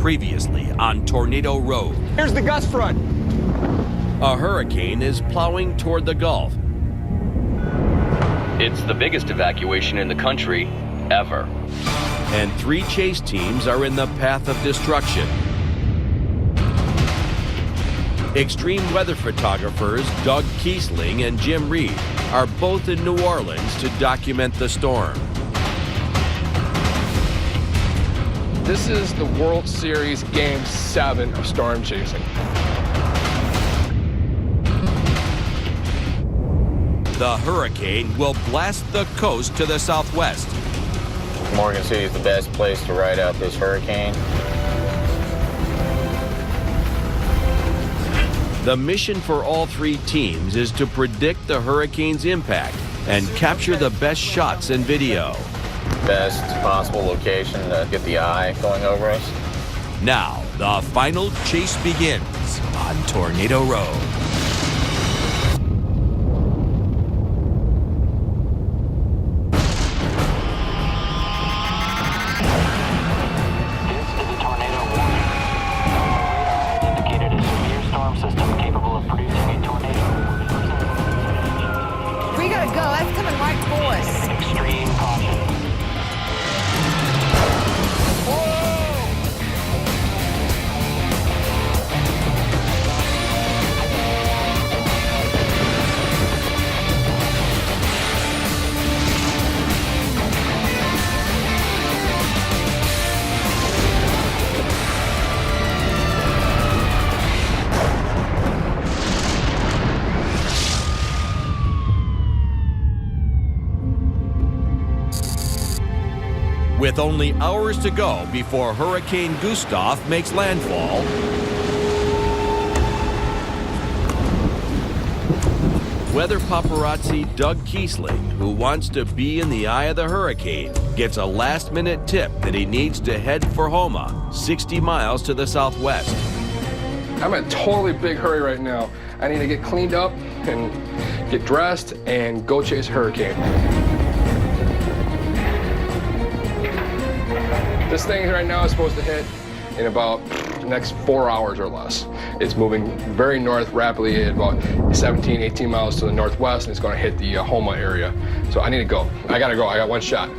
Previously on Tornado Road. Here's the gust front. A hurricane is plowing toward the Gulf. It's the biggest evacuation in the country ever. And 3 chase teams are in the path of destruction. Extreme weather photographers Doug Kiesling and Jim Reed are both in New Orleans to document the storm. This is the World Series Game 7 of storm chasing. The hurricane will blast the coast to the southwest. Morgan City is the best place to ride out this hurricane. The mission for all 3 teams is to predict the hurricane's impact and capture the best shots and video. Best possible location to get the eye going over us. Now, the final chase begins on Tornado Road. This is a tornado warning. Radar has indicated a severe storm system capable of producing a tornado. We gotta go. That's coming right for us. Extreme caution. With only hours to go before Hurricane Gustav makes landfall, weather paparazzi Doug Kiesling, who wants to be in the eye of the hurricane, gets a last-minute tip that he needs to head for Homa, 60 miles to the southwest. I'm in a totally big hurry right now. I need to get cleaned up and get dressed and go chase a hurricane. This thing right now is supposed to hit in about the next 4 hours or less. It's moving very north rapidly at about 17, 18 miles to the northwest, and it's going to hit the Homa area. So I need to go. I got to go. I got one shot.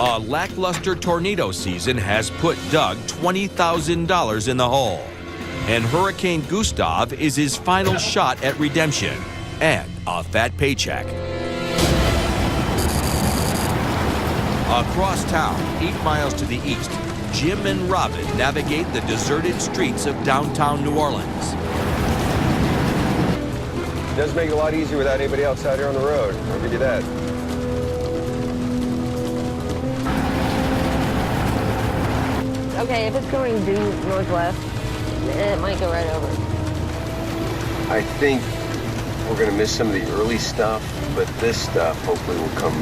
A lackluster tornado season has put Doug $20,000 in the hole. And Hurricane Gustav is his final shot at redemption and a fat paycheck. Across town, 8 miles to the east, Jim and Robin navigate the deserted streets of downtown New Orleans. It does make it a lot easier without anybody else out here on the road. I'll give you that. Okay, if it's going due northwest, it might go right over. I think we're going to miss some of the early stuff, but this stuff hopefully will come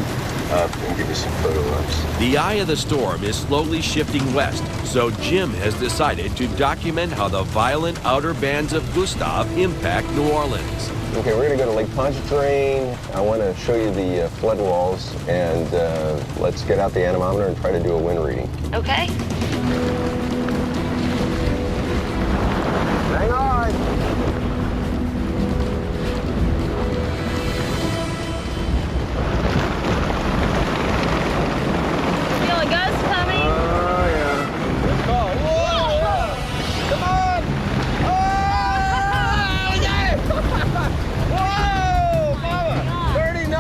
up and give you some photo ops. The eye of the storm is slowly shifting west, so Jim has decided to document how the violent outer bands of Gustav impact New Orleans. Okay, we're going to go to Lake Pontchartrain. I want to show you the flood walls, and let's get out the anemometer and try to do a wind reading. Okay. Hang on! Feel a gust coming? Oh, yeah. Let's go. Whoa! Come on! Oh, yeah! Whoa, mama! 39!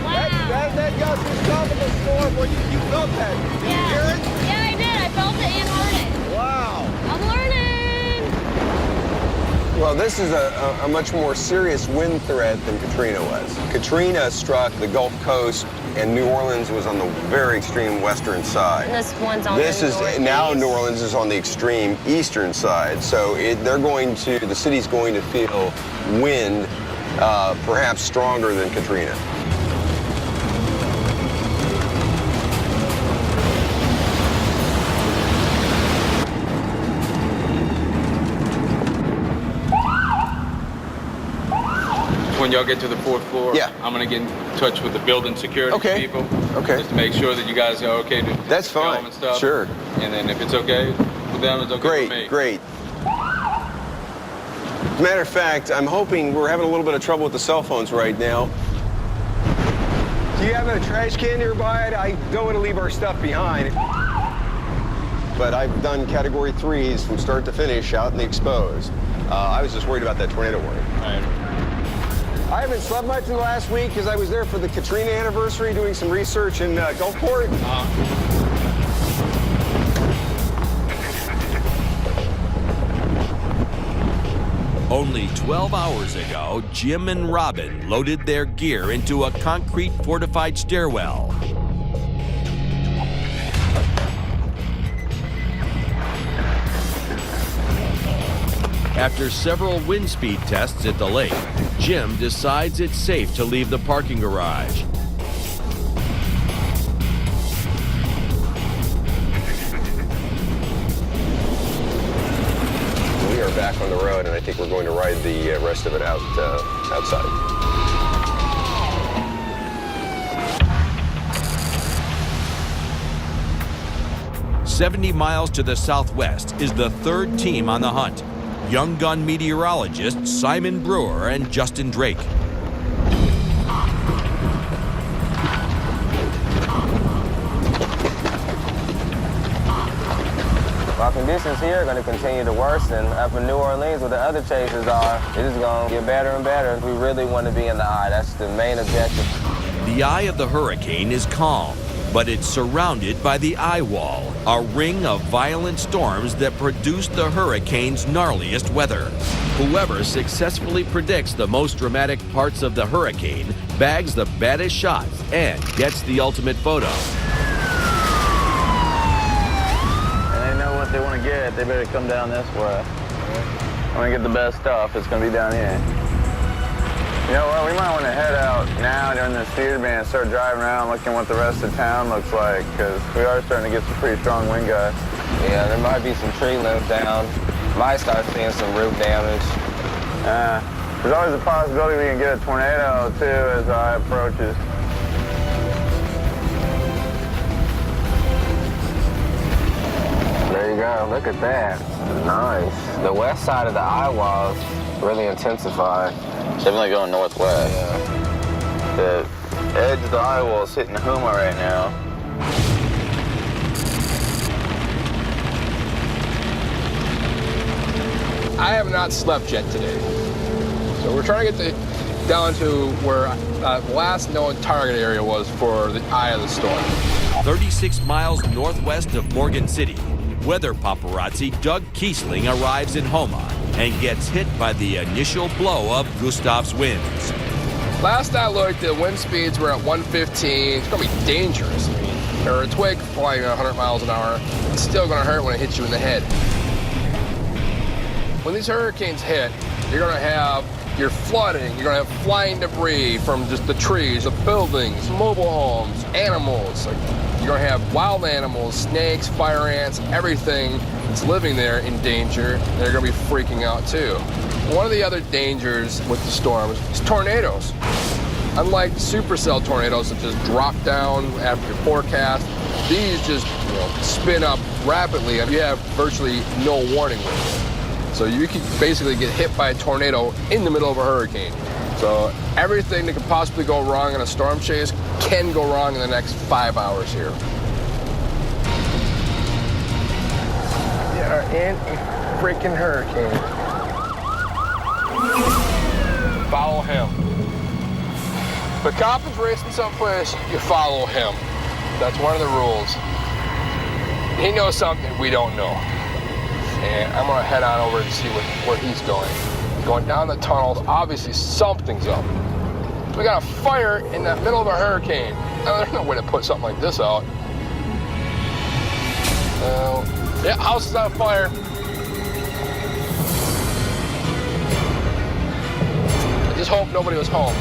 Wow. That gust was tropical storm. Well, you felt that. Did you hear it? Yeah, I did. I felt it and heard it. Wow. I'm learning. Well, this is a much more serious wind threat than Katrina was. Katrina struck the Gulf Coast, and New Orleans was on the very extreme western side. And this one's on This the is northeast. now New Orleans is on the extreme eastern side, so the city's going to feel wind perhaps stronger than Katrina. When y'all get to the 4th floor, Yeah. I'm gonna get in touch with the building security people. Okay. Just to make sure that you guys are okay to That's film fine. and stuff. Sure. And then if it's okay with them, it's okay Great, with me. great. As a matter of fact, I'm hoping we're having a little bit of trouble with the cell phones right now. Do you have a trash can nearby? I don't want to leave our stuff behind. But I've done category 3s from start to finish out in the exposed. I was just worried about that tornado warning. I haven't slept much in the last week because I was there for the Katrina anniversary doing some research in Gulfport. Only 12 hours ago, Jim and Robin loaded their gear into a concrete fortified stairwell. After several wind speed tests at the lake, Jim decides it's safe to leave the parking garage. We are back on the road, and I think we're going to ride the rest of it out outside. "70 miles to the southwest is the third team on the hunt. Young gun meteorologists Simon Brewer and Justin Drake. While conditions here are going to continue to worsen, up in New Orleans where the other chasers are, it is going to get better and better. We really want to be in the eye. That's the main objective. The eye of the hurricane is calm, but it's surrounded by the eye wall, a ring of violent storms that produce the hurricane's gnarliest weather. Whoever successfully predicts the most dramatic parts of the hurricane bags the baddest shots and gets the ultimate photo. And they know what they want to get. They better come down this way. When we get the best stuff, it's going to be down here. You know what, we might want to head out now during this theater band and start driving around looking what the rest of town looks like, because we are starting to get some pretty strong wind gusts. Yeah, there might be some tree limbs down. Might start seeing some roof damage. There's always a possibility we can get a tornado, too, as the eye approaches. There you go, look at that. Nice. The west side of the eye wall is really intensified. Definitely going northwest. Yeah. The edge of the eye wall is hitting Houma right now. I have not slept yet today. So we're trying to get down to where the last known target area was for the eye of the storm. 36 miles northwest of Morgan City, weather paparazzi Doug Kiesling arrives in Houma and gets hit by the initial blow of Gustav's winds. Last I looked, the wind speeds were at 115. It's gonna be dangerous. I mean, or a twig flying at 100 miles an hour, it's still gonna hurt when it hits you in the head. When these hurricanes hit, you're gonna have your flooding, you're gonna have flying debris from just the trees, the buildings, mobile homes, animals. Like, you're gonna have wild animals, snakes, fire ants, everything that's living there in danger. They're gonna be freaking out too. One of the other dangers with the storms is tornadoes. Unlike supercell tornadoes that just drop down after your forecast, these just spin up rapidly and you have virtually no warning with it. So you could basically get hit by a tornado in the middle of a hurricane. So everything that could possibly go wrong in a storm chase can go wrong in the next 5 hours here. We are in a freaking hurricane. Follow him. If a cop is racing someplace, you follow him. That's one of the rules. He knows something we don't know. And I'm gonna head on over and see where he's going. Going down the tunnels, obviously something's up. We got a fire in the middle of a hurricane. Now, there's no way to put something like this out. Yeah, house is on fire. I just hope nobody was home.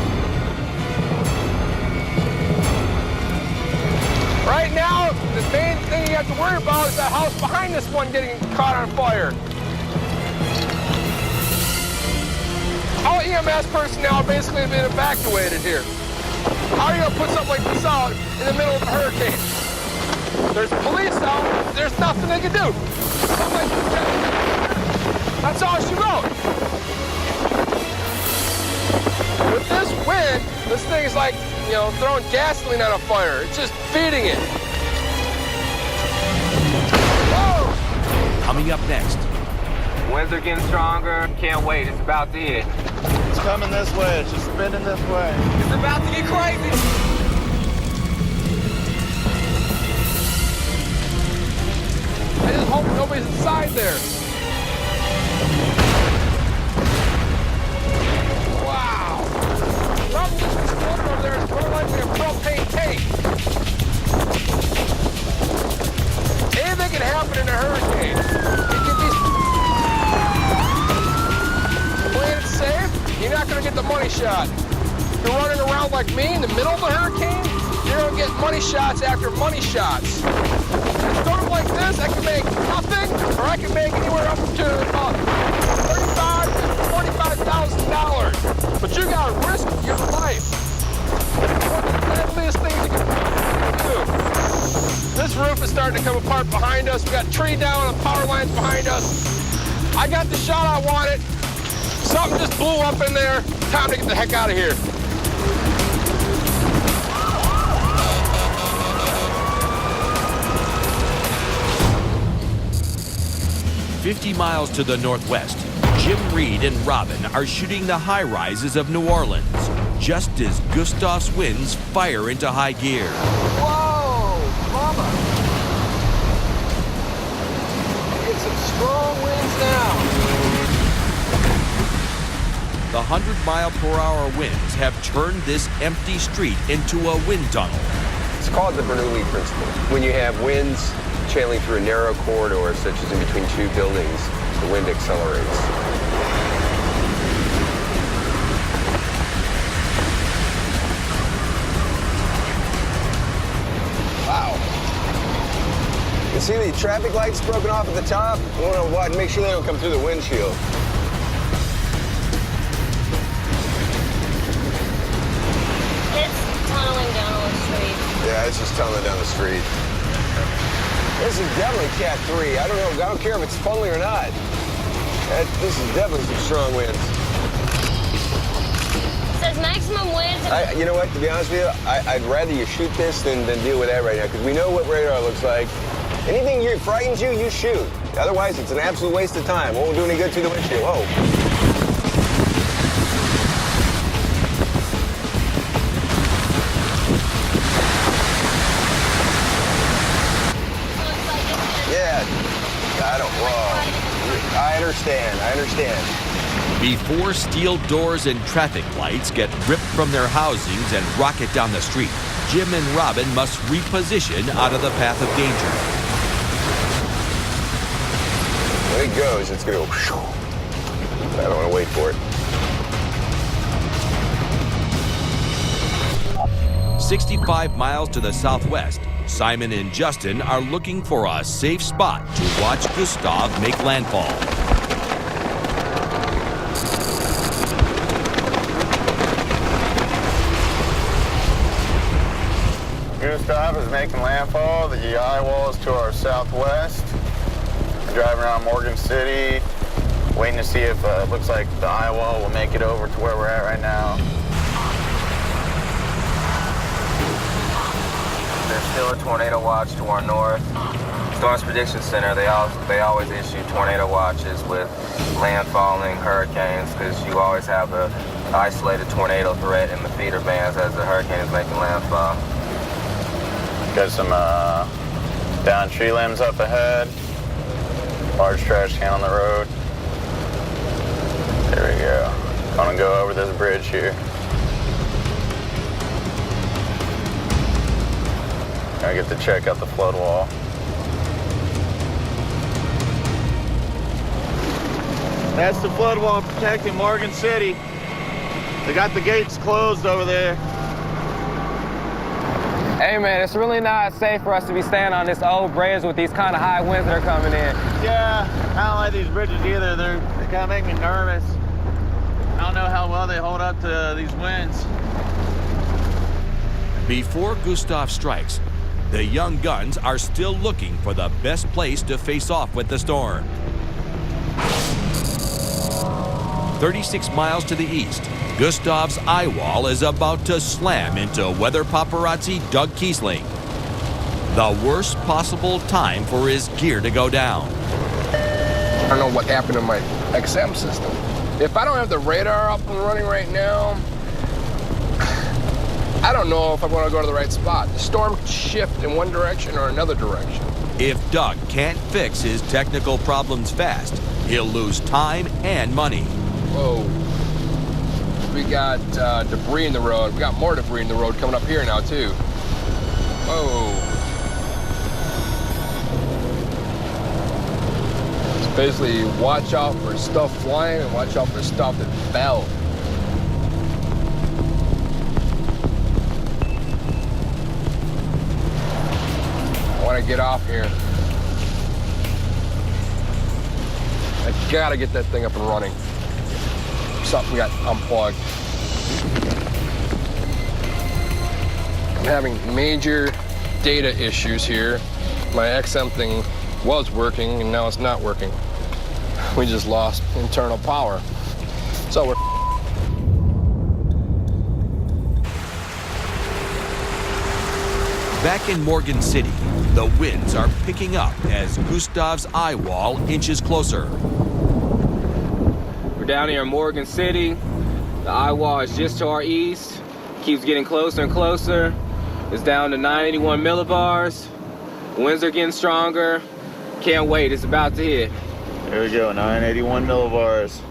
Right now, the main thing you have to worry about is that house behind this one getting caught on fire. All EMS personnel basically have been evacuated here. How are you gonna put something like this out in the middle of a hurricane? There's police out, there's nothing they can do. Something like this. That's all she wrote. With this wind, this thing is like, you know, throwing gasoline on a fire. It's just feeding it. Whoa! Coming up next. Winds are getting stronger. Can't wait. It's about to hit. It's coming this way. It's just spinning this way. It's about to get crazy. I just hope nobody's inside there. Wow. Something just exploded over there. It's more likely a propane tank. Anything can happen in a hurricane. It can be playing it safe. You're not going to get the money shot. If you're running around like me in the middle of a hurricane, you're going to get money shots after money shots. In a storm like this, I can make nothing, or I can make anywhere up to about $35,000 to $45,000. But you got to risk your life. It's one of the deadliest things you can do. This roof is starting to come apart behind us. We got a tree down and power lines behind us. I got the shot I wanted. Something just blew up in there. Time to get the heck out of here. 50 miles to the northwest, Jim Reed and Robin are shooting the high rises of New Orleans, just as Gustav's winds fire into high gear. Whoa, mama. Get some strong winds now. The 100-mile-per-hour winds have turned this empty street into a wind tunnel. It's called the Bernoulli principle. When you have winds channeling through a narrow corridor, such as in between two buildings, the wind accelerates. Wow. You see the traffic lights broken off at the top? I want to watch, make sure they don't come through the windshield. It's tunneling down on the street. Yeah, it's just tunneling down the street. This is definitely Cat 3. I don't know. I don't care if it's funny or not. This is definitely some strong winds. It says maximum winds. You know what? To be honest with you, I'd rather you shoot this than deal with that right now, because we know what radar looks like. Anything that frightens you, you shoot. Otherwise, it's an absolute waste of time. Won't do any good through the windshield. Whoa. I understand. Before steel doors and traffic lights get ripped from their housings and rocket down the street, Jim and Robin must reposition out of the path of danger. When it goes, it's going to go. I don't want to wait for it. 65 miles to the southwest, Simon and Justin are looking for a safe spot to watch Gustav make landfall. Gustav is making landfall. The eye wall is to our southwest. We're driving around Morgan City, waiting to see if it looks like the eye wall will make it over to where we're at right now. There's still a tornado watch to our north. Storms Prediction Center, they always issue tornado watches with landfalling hurricanes, because you always have an isolated tornado threat in the feeder bands as the hurricane is making landfall. Got some down tree limbs up ahead. Large trash can on the road. There we go. Gonna go over this bridge here. I get to check out the flood wall. That's the flood wall protecting Morgan City. They got the gates closed over there. Hey man, it's really not safe for us to be standing on this old bridge with these kind of high winds that are coming in. Yeah, I don't like these bridges either. They kind of make me nervous. I don't know how well they hold up to these winds. Before Gustav strikes, the young guns are still looking for the best place to face off with the storm. 36 miles to the east, Gustav's eye wall is about to slam into weather paparazzi Doug Kiesling. The worst possible time for his gear to go down. I don't know what happened to my XM system. If I don't have the radar up and running right now, I don't know if I'm going to go to the right spot. The storm could shift in one direction or another direction. If Doug can't fix his technical problems fast, he'll lose time and money. Whoa. We got debris in the road. We got more debris in the road coming up here now, too. Whoa. It's basically watch out for stuff flying and watch out for stuff that fell. I want to get off here. I gotta get that thing up and running. Something got unplugged. I'm having major data issues here. My XM thing was working and now it's not working. We just lost internal power. So we're Back in Morgan City, the winds are picking up as Gustav's eye wall inches closer. We're down here in Morgan City. The eye wall is just to our east. Keeps getting closer and closer. It's down to 981 millibars. Winds are getting stronger. Can't wait, it's about to hit. Here we go, 981 millibars.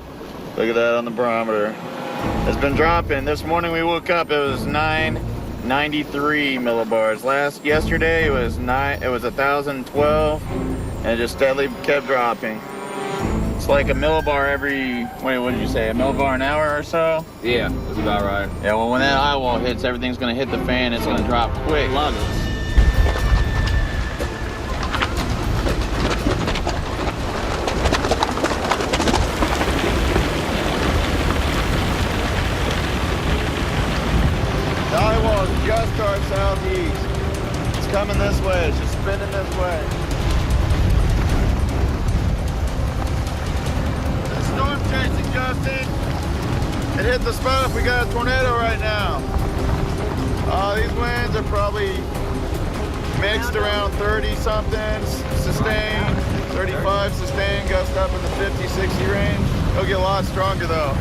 Look at that on the barometer. It's been dropping. This morning we woke up, it was 993 millibars. Yesterday it was 1,012, and it just steadily kept dropping. It's like a millibar every, what did you say, a millibar an hour or so? Yeah, that's about right. Yeah, well, when that eye wall hits, everything's gonna hit the fan, it's gonna drop quick. Love it. The eye wall is just to our southeast. It's coming this way, it's just spinning this way. Storm chasing, Justin. It hit the spot. We got a tornado right now. These winds are probably mixed around 30 something sustained, 35 sustained, gust up in the 50, 60 range. It'll get a lot stronger though.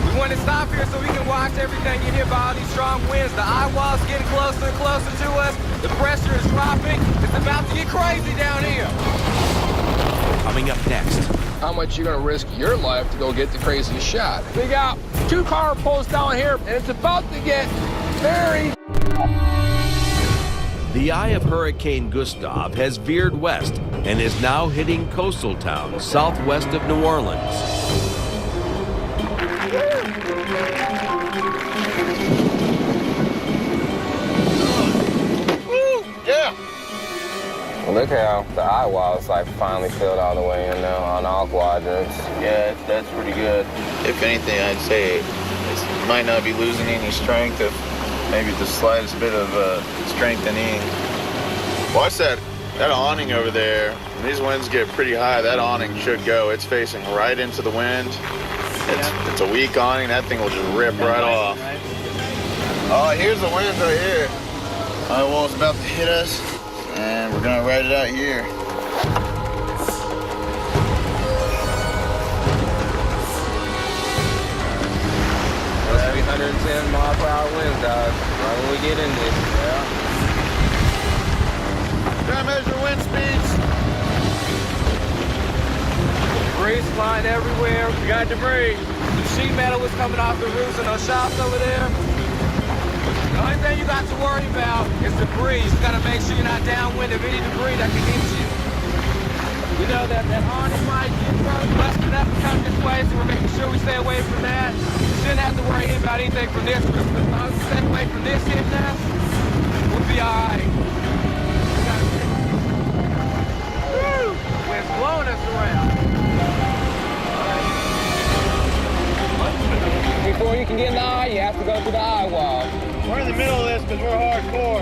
We want to stop here so we can watch everything get hit by all these strong winds. The eye wall's getting closer and closer to us. The pressure is dropping. It's about to get crazy down here. Coming up next. how much you're gonna risk your life to go get the craziest shot. We got 2 car pulls down here, and it's about to get very... The eye of Hurricane Gustav has veered west and is now hitting coastal towns southwest of New Orleans. Yeah. Well, look how the eye wall is like finally filled all the way in now on all quadrants. Yeah, that's pretty good. If anything, I'd say it might not be losing any strength, if maybe the slightest bit of strengthening. Watch that awning over there. When these winds get pretty high, that awning should go. It's facing right into the wind. It's a weak awning. That thing will just rip right off. Oh, here's the wind right here. Eye wall's about to hit us, and we're gonna ride it out here. Supposed to be 110 mile per hour winds, dog. Right when we get in this. Yeah. Try to measure wind speeds. Debris flying everywhere. We got debris. The sheet metal was coming off the roofs in those shops over there. The only thing you got to worry about is debris. You gotta make sure you're not downwind of any debris that can hit you. You know that awning might get busted up and come this way, so we're making sure we stay away from that. You shouldn't have to worry about anything from this roof. As long as we stay away from this hit now, we'll be alright. Woo! Wind's blowing us around. go through the eye wall. We're in the middle of this because we're hardcore.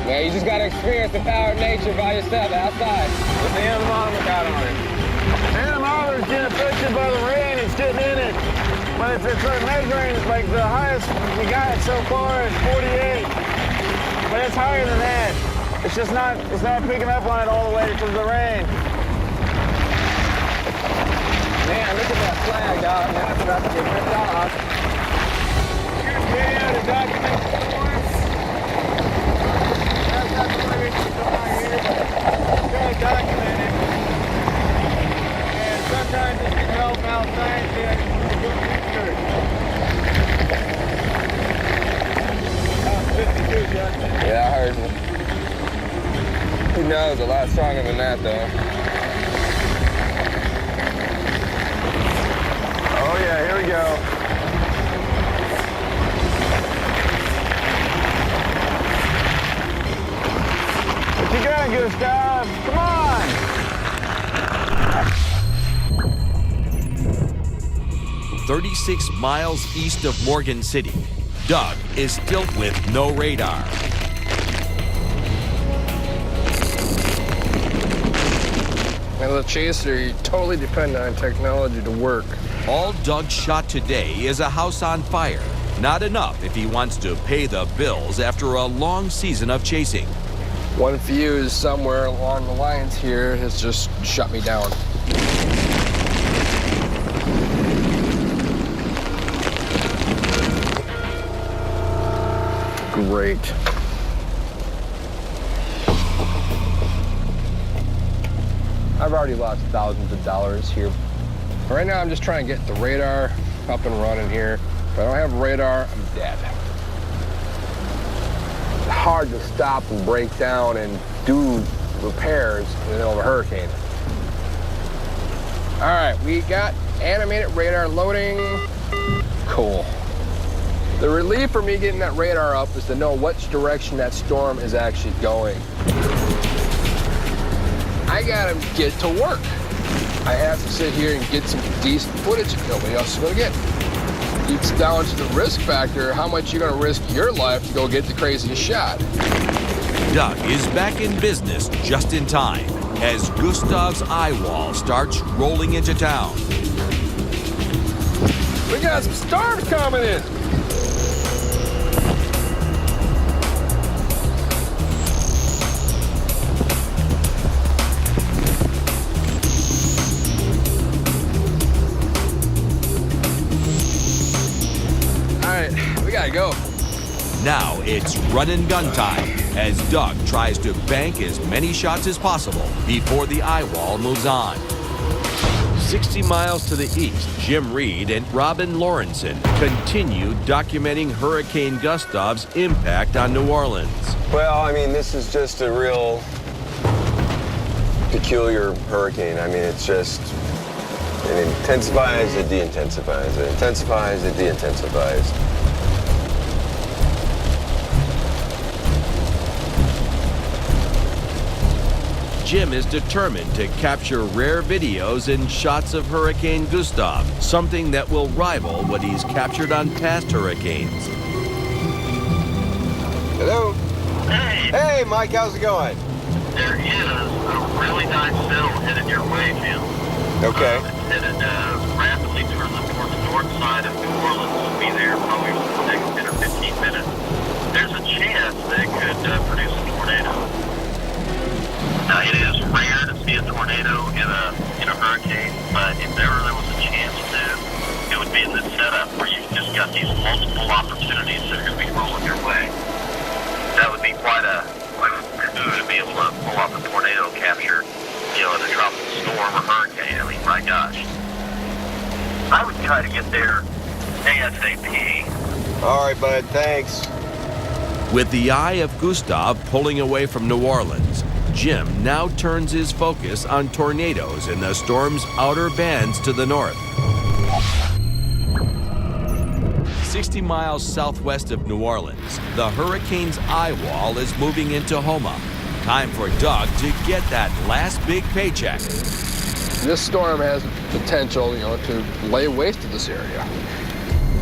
Yeah, you just gotta experience the power of nature by yourself outside. With the anemometer got on it. The anemometer's getting affected by the rain. It's getting in it. But it's measuring, like the highest we got so far is 48. But it's higher than that. It's just not, it's not picking up on it all the way because of the rain. Man, look at that flag, dog. Now it's about to get ripped off. Here's video to document the storm. That's not the way we can go out here, but it's going to document it. And sometimes it can help out scientists to do research. That was 52, Justin. Yeah, I heard you. Who knows? A lot stronger than that, though. Oh yeah, here we go. What you got, Gustav? Come on! 36 miles east of Morgan City, Doug is still with no radar. As a chaser, you totally depend on technology to work. All Doug shot today is a house on fire. Not enough if he wants to pay the bills after a long season of chasing. One fuse somewhere along the lines here has just shut me down. Great. I've already lost thousands of dollars here. Right now, I'm just trying to get the radar up and running here. If I don't have radar, I'm dead. It's hard to stop and break down and do repairs in the middle of a hurricane. All right, we got animated radar loading. Cool. The relief for me getting that radar up is to know which direction that storm is actually going. I gotta get to work. I have to sit here and get some decent footage that nobody else is gonna get. It's down to the risk factor, how much you're gonna risk your life to go get the craziest shot. Doug is back in business just in time as Gustav's eye wall starts rolling into town. We got some storms coming in. We gotta go. Now it's run and gun time as Doug tries to bank as many shots as possible before the eye wall moves on. 60 miles to the east, Jim Reed and Robin Lawrenson continue documenting Hurricane Gustav's impact on New Orleans. Well, I mean, this is just a real peculiar hurricane. I mean, it's just, it intensifies, it de-intensifies, it intensifies, it de-intensifies. Jim is determined to capture rare videos and shots of Hurricane Gustav, something that will rival what he's captured on past hurricanes. Hello? Hey, Hey, Mike, how's it going? there is a really nice cell headed your way, Jim. Okay. It's headed rapidly towards the north side of New Orleans. Will be there probably for the next 10 or 15 minutes. There's a chance that it could produce a tornado. Now, it is rare to see a tornado in a hurricane, but if ever there was a chance to, it would be in this setup where you've just got these multiple opportunities that are going to be rolling your way. That would be quite a coup to be able to pull off a tornado capture, in a tropical storm or hurricane. I mean, my gosh. I would try to get there ASAP. All right, bud, thanks. With the eye of Gustav pulling away from New Orleans, Jim now turns his focus on tornadoes in the storm's outer bands to the north. 60 miles southwest of New Orleans, the hurricane's eye wall is moving into Houma. Time for Doug to get that last big paycheck. This storm has potential, to lay waste to this area.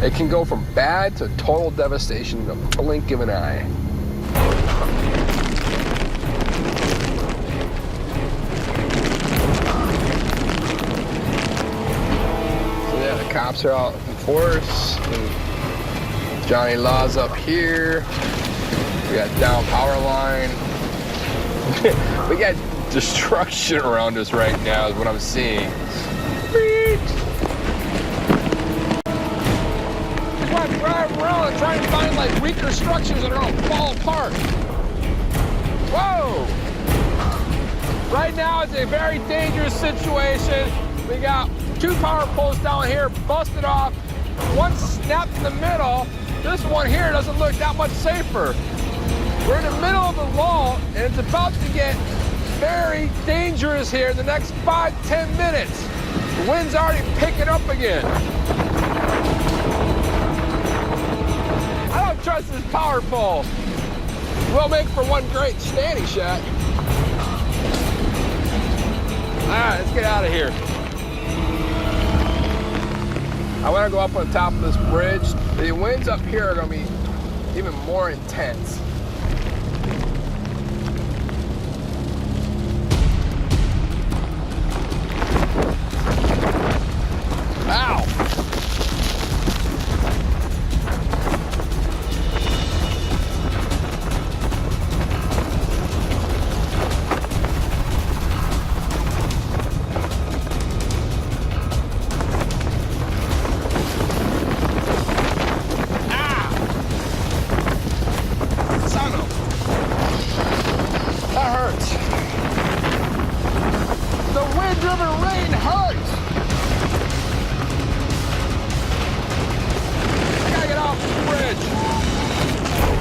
It can go from bad to total devastation in a blink of an eye. So yeah, the cops are out in force. And Johnny Law's up here. We got down power line. We got destruction around us right now is what I'm seeing. I'm driving around and trying to find like weaker structures that are gonna fall apart. Whoa! Right now it's a very dangerous situation. We got 2 power poles down here busted off. One snapped in the middle. This one here doesn't look that much safer. We're in the middle of the wall and it's about to get very dangerous here in the next 5-10 minutes. The wind's already picking up again. I don't trust this power pole. We'll make for one great standing shot. All right, let's get out of here. I want to go up on top of this bridge. The winds up here are going to be even more intense. Ow!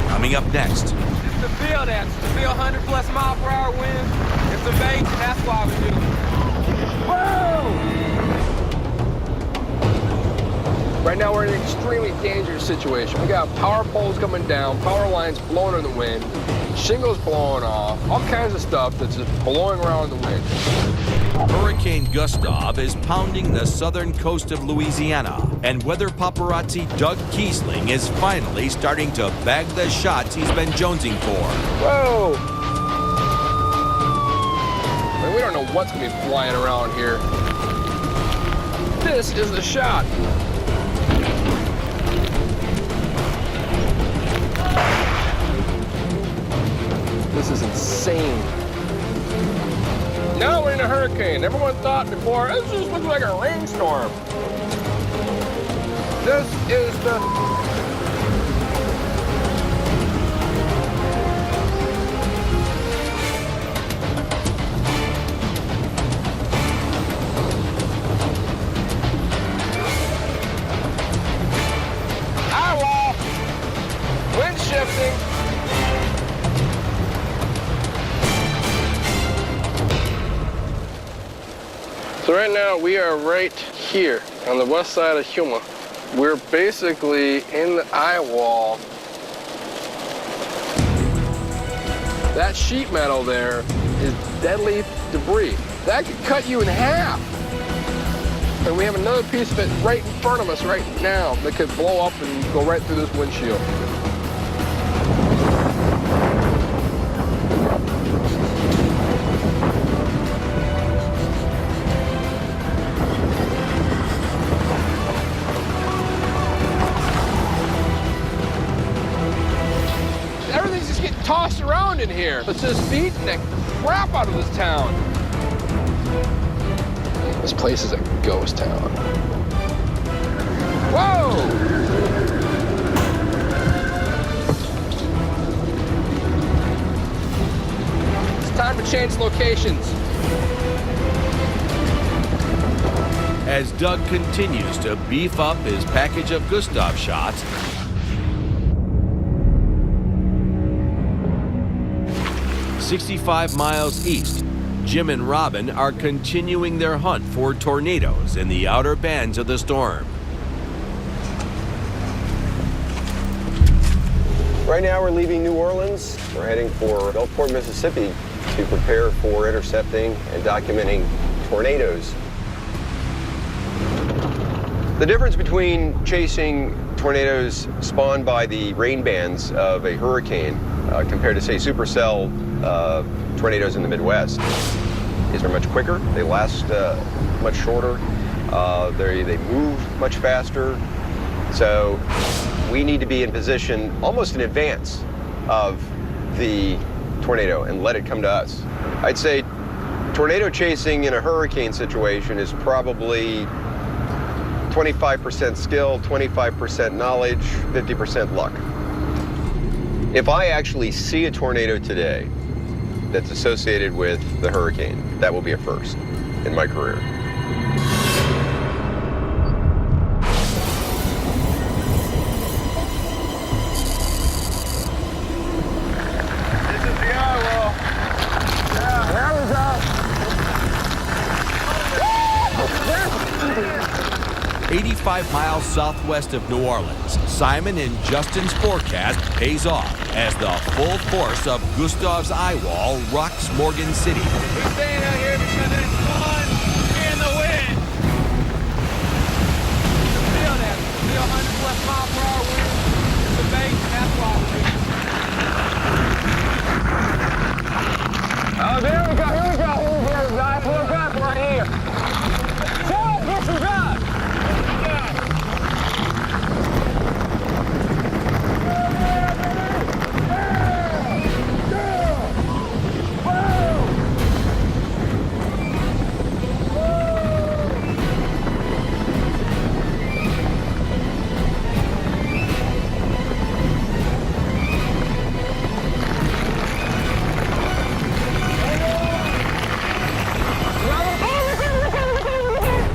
Coming up next. It's the feel that. It's the feel 100+ mile/hour wind. It's amazing. That's why we do it. Whoa! Right now we're in an extremely dangerous situation. We got power poles coming down, power lines blowing in the wind, shingles blowing off, all kinds of stuff that's just blowing around in the wind. Hurricane Gustav is pounding the southern coast of Louisiana, and weather paparazzi Doug Kiesling is finally starting to bag the shots he's been jonesing for. Whoa! I mean, we don't know what's gonna be flying around here. This is the shot. This is insane. Now we're in a hurricane. Everyone thought before, this just looks like a rainstorm. This is the... Eye wall. Wind shifting. So right now we are right here on the west side of Huma. We're basically in the eye wall. That sheet metal there is deadly debris. That could cut you in half. And we have another piece of it right in front of us right now that could blow up and go right through this windshield. Tossed around in here. It's just beating the crap out of this town. This place is a ghost town. Whoa! It's time to change locations. As Doug continues to beef up his package of Gustav shots, 65 miles east, Jim and Robin are continuing their hunt for tornadoes in the outer bands of the storm. Right now we're leaving New Orleans. We're heading for Gulfport, Mississippi to prepare for intercepting and documenting tornadoes. The difference between chasing tornadoes spawned by the rain bands of a hurricane compared to, say, supercell tornadoes in the Midwest is they're much quicker, they last much shorter, they move much faster. So we need to be in position almost in advance of the tornado and let it come to us. I'd say tornado chasing in a hurricane situation is probably 25% skill, 25% knowledge, 50% luck. If I actually see a tornado today that's associated with the hurricane, that will be a first in my career. This is the eye wall. Yeah, that was up. 85 miles southwest of New Orleans, Simon and Justin's forecast pays off as the full force of Gustav's eye wall rocks Morgan City. We're staying out here because it's fun in the wind. Feel that. Feel 100 plus mile per hour wind. It's the base, and that's why Oh, there we go. Here we go. Here we go, guys. Look up right here. Push and drive.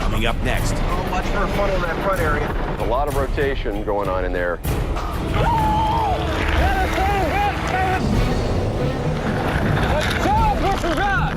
Coming up next, Watch for a funnel in that front area. A lot of rotation going on in there. Push and drive.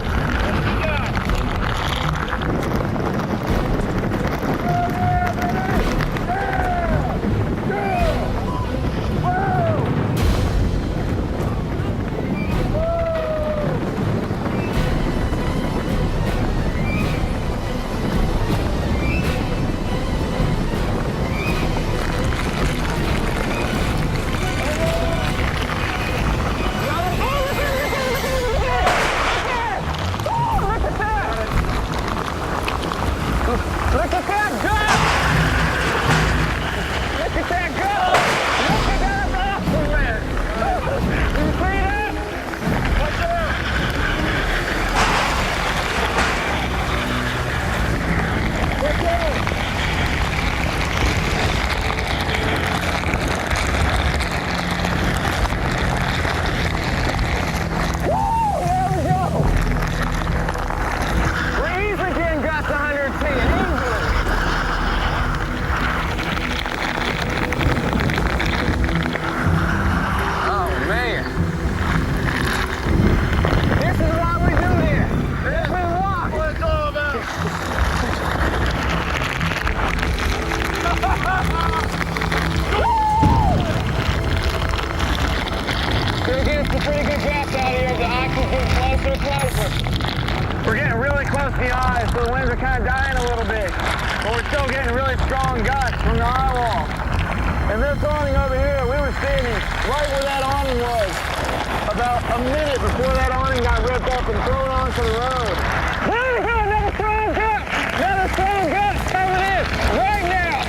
Look at that go! Look at that go! Look at that awesome, man! You see that? Watch out! Watch out! Woo! There we go! We're easily getting gusts 110. Pretty good gaps out here. The eye keeps getting closer and closer. We're getting really close to the eye, so the winds are kind of dying a little bit. But we're still getting really strong gusts from the eye wall. And this awning over here, we were standing right where that awning was about a minute before that awning got ripped up and thrown onto the road. There we go, another strong gust! Another strong gust coming in right now!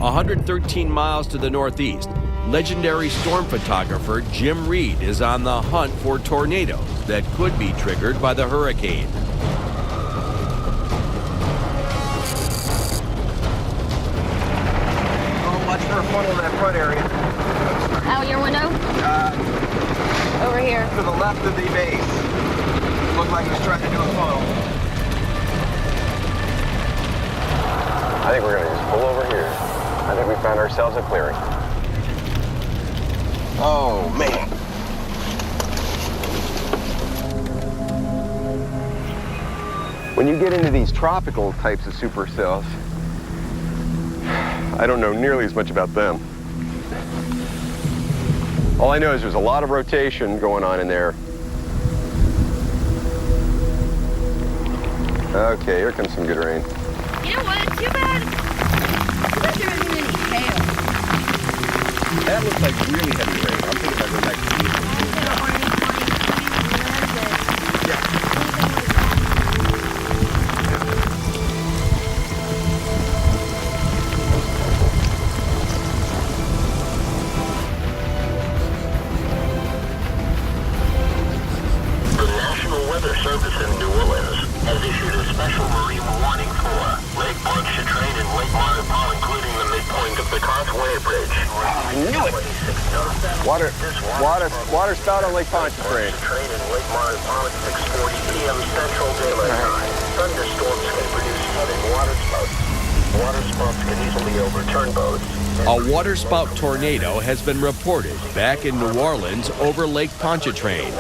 113 miles to the northeast, legendary storm photographer Jim Reed is on the hunt for tornadoes that could be triggered by the hurricane. Watch for a funnel in that front area. Out your window? Over here. To the left of the base. Looked like it was trying to do a funnel. I think we're going to just pull over here. I think we found ourselves a clearing. Oh, man. When you get into these tropical types of supercells, I don't know nearly as much about them. All I know is there's a lot of rotation going on in there. Okay, here comes some good rain. You know what? Too bad there isn't any hail. That looks like really heavy rain. I'm thinking about going back to the The National Weather Service in New Orleans has issued a special marine warning for Lake Pontchartrain and Lake Martin, including the midpoint of the Causeway Bridge. I knew it! Water spout on Lake Pontchartrain. Pontchartrain and Lake Martin at 6:40 p.m. Central Daylight Time. Thunderstorms can produce flooding water spouts. Water spouts can easily overturn boats. A waterspout tornado has been reported back in New Orleans over Lake Pontchartrain,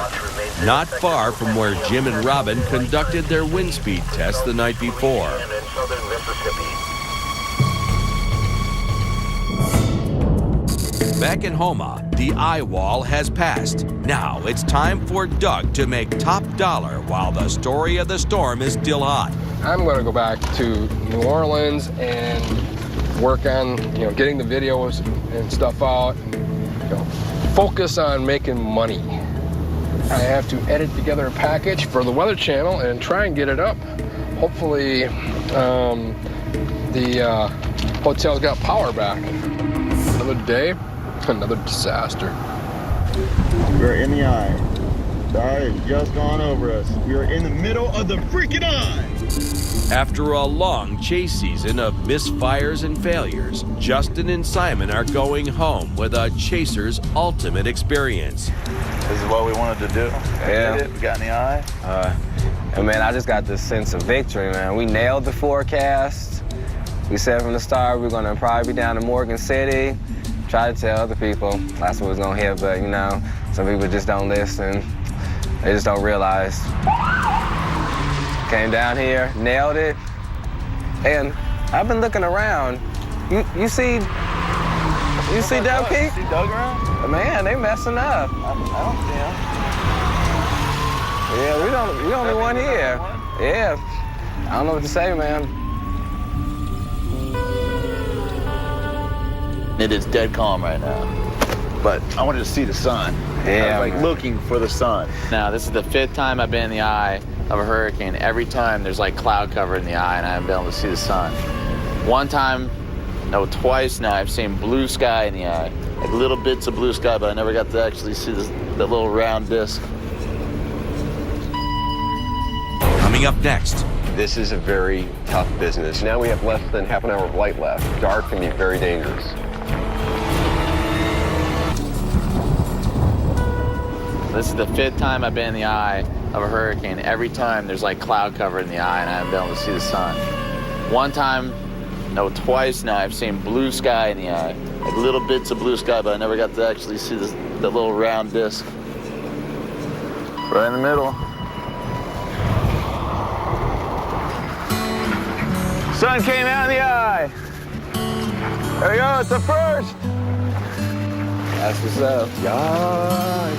not far from where Jim and Robin conducted their wind speed test the night before. And in southern Mississippi. Back in Homa, the eye wall has passed. Now it's time for Doug to make top dollar while the story of the storm is still hot. I'm going to go back to New Orleans and work on, getting the videos and stuff out. And, focus on making money. I have to edit together a package for the Weather Channel and try and get it up. Hopefully, the hotel's got power back. Another day, another disaster. We're in the eye. The eye has just gone over us. We are in the middle of the freaking eye. After a long chase season of misfires and failures, Justin and Simon are going home with a chaser's ultimate experience. This is what we wanted to do. Yeah. We got in the eye. And man, I just got this sense of victory, man. We nailed the forecast. We said from the start we were gonna probably be down in Morgan City. Try to tell other people that's what was gonna hit, but some people just don't listen. They just don't realize. Came down here, nailed it, and I've been looking around. You see Doug Peak? See Doug around? Man, they messing up. I don't see him. Yeah, we only one here. Yeah, I don't know what to say, man. It is dead calm right now, but I wanted to see the sun. Yeah, I was looking for the sun. Now, this is the 5th time I've been in the eye of a hurricane. Every time there's cloud cover in the eye and I haven't been able to see the sun. One time, no, twice now, I've seen blue sky in the eye. Little bits of blue sky, but I never got to actually see the little round disc. Coming up next. This is a very tough business. Now we have less than half an hour of light left. Dark can be very dangerous. This is the 5th time I've been in the eye of a hurricane. Every time there's cloud cover in the eye and I haven't been able to see the sun. One time, no, twice now, I've seen blue sky in the eye. Little bits of blue sky, but I never got to actually see the little round disc. Right in the middle. Sun came out in the eye. There we go, it's the first. That's what's up. Yeah.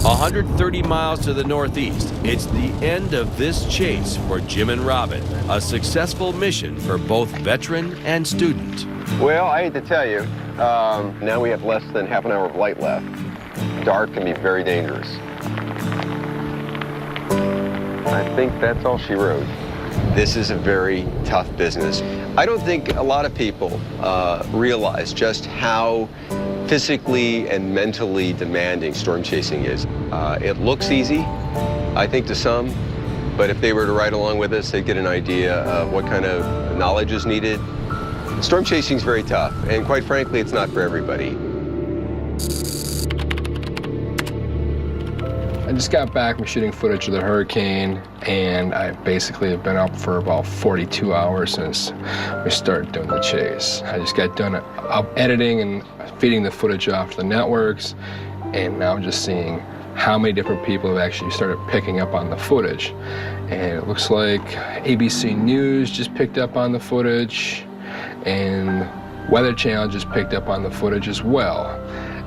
130 miles to the northeast, it's the end of this chase for Jim and Robin, a successful mission for both veteran and student. Well, I hate to tell you, now we have less than half an hour of light left. Dark can be very dangerous. I think that's all she wrote. This is a very tough business. I don't think a lot of people realize just how physically and mentally demanding storm chasing is. It looks easy, I think, to some, but if they were to ride along with us, they'd get an idea of what kind of knowledge is needed. Storm chasing is very tough, and quite frankly, it's not for everybody. I just got back from shooting footage of the hurricane, and I basically have been up for about 42 hours since we started doing the chase. I just got done editing and feeding the footage off to the networks, and now I'm just seeing how many different people have actually started picking up on the footage. And it looks like ABC News just picked up on the footage, and Weather Channel just picked up on the footage as well.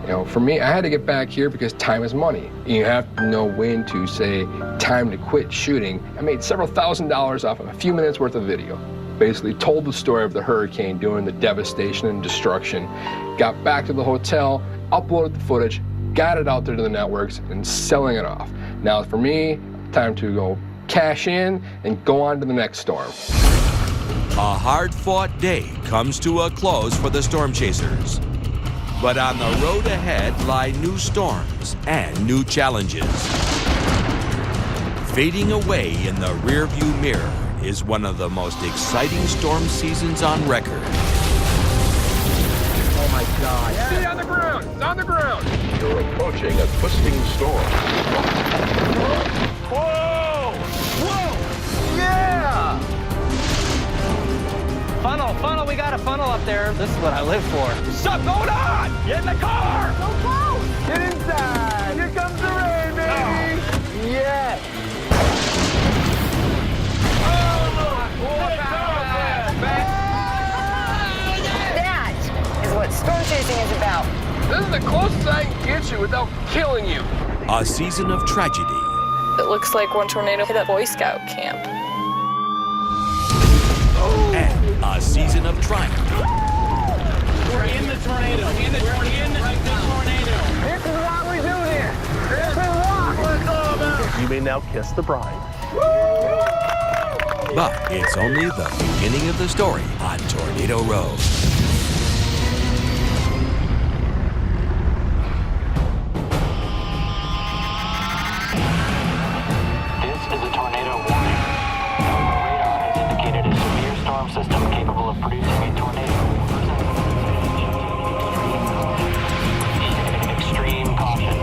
You know, for me, I had to get back here because time is money. You have to know when to say time to quit shooting. I made several $1,000s off of a few minutes worth of video. Basically told the story of the hurricane doing the devastation and destruction. Got back to the hotel, uploaded the footage, got it out there to the networks, and selling it off. Now for me, time to go cash in and go on to the next storm. A hard-fought day comes to a close for the storm chasers. But on the road ahead lie new storms and new challenges. Fading away in the rearview mirror is one of the most exciting storm seasons on record. Oh my God. See, on the ground, it's on the ground. You're approaching a twisting storm. Whoa! Whoa! Yeah! Funnel, we got a funnel up there. This is what I live for. What's up going on? Get in the car! Go close! Get inside! Here comes the rain, baby! Oh. Yeah! That is what storm chasing is about. This is the closest I can get you without killing you. A season of tragedy. It looks like one tornado hit a Boy Scout camp. And a season of triumph. We're in the tornado. We're in the tornado. This is what we do here. This is what we're all about. You may now kiss the bride. But it's only the beginning of the story on Tornado Road. This is a tornado warning. Our radar has indicated a severe storm system capable of producing a tornado. Extreme caution.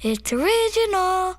It's original.